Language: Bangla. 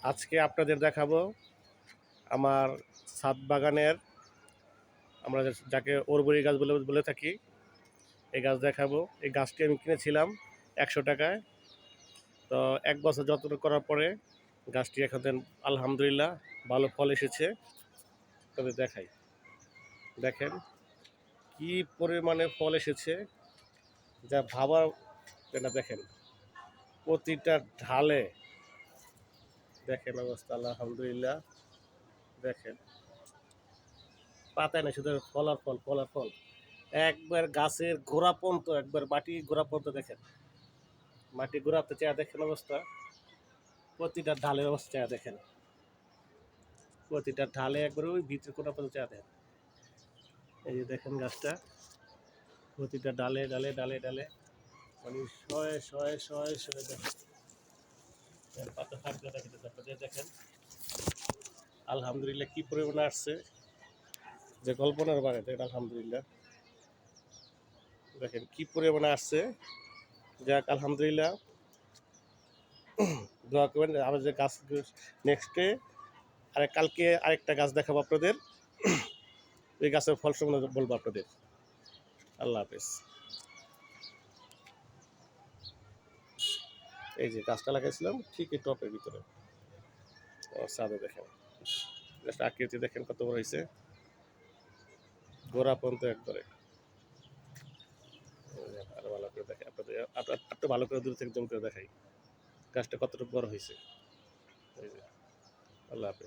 আজকে আপনাদের দেখাবো আমার ছাদ বাগানের আমরা যাকে অরবরি গাছ বলে বলে থাকি এই গাছ দেখাবো। এই গাছটি আমি কিনেছিলাম 100 টাকায়। তো 1 বছর যত্ন করার পরে গাছটি এখন আলহামদুলিল্লাহ ভালো ফল এসেছে। তবে দেখাই, দেখেন কি পরিমাণে ফল এসেছে যা ভাবার না। দেখেন প্রতিটা ঢালে দেখেন অবস্থা, আলহামদুলিল্লাহ। দেখেন পাতায় না, শুধু ফল আর ফল, ফল আর ফল। একবার গাছের গোড়া পর্যন্ত, একবার মাটি গোড়া পর্যন্ত দেখেন, মাটি গোড়াতে চেয়ে দেখেন অবস্থা। প্রতিটা ঢালের অবস্থা চেয়ে দেখেন, প্রতিটা ঢালে একবার ওই ভিতরে গোড়া পর্যন্ত চেয়ে দেখেন। এই যে দেখেন গাছটা, প্রতিটা ডালে ডালে ডালে ডালে মানে শয়ে শয়ে শয়ে শয়ে দেখেন পাতা থাকলে দেখেন দেখেন আলহামদুলিল্লাহ কি পরিমাণে আসছে যে কল্পনার বাইরে। দেখেন আলহামদুলিল্লাহ, দেখেন কি পরিমাণে আসছে। যাক আলহামদুলিল্লাহ, দোয়া করবেন। আমরা যে গাছ নেক্সটে কালকে আরেকটা গাছ দেখাবো আপনাদের, এই গাছের ফল সম্বন্ধে বলবো আপনাদের। আল্লাহ হাফেজ। এই যে গাছটা লাগাইছিলাম ঠিক এই টপের ভিতরে, ছাদে দেখেন গাছটা আকৃতি দেখেন কত বড় হয়েছে, গোড়া পর্যন্ত একবারে। আরো ভালো করে দেখেন আপনাদের, একটু ভালো করে দূর থেকে জম করে দেখাই গাছটা কতটুকু বড় হয়েছে। এই যে আল্লাহ হাফেজ।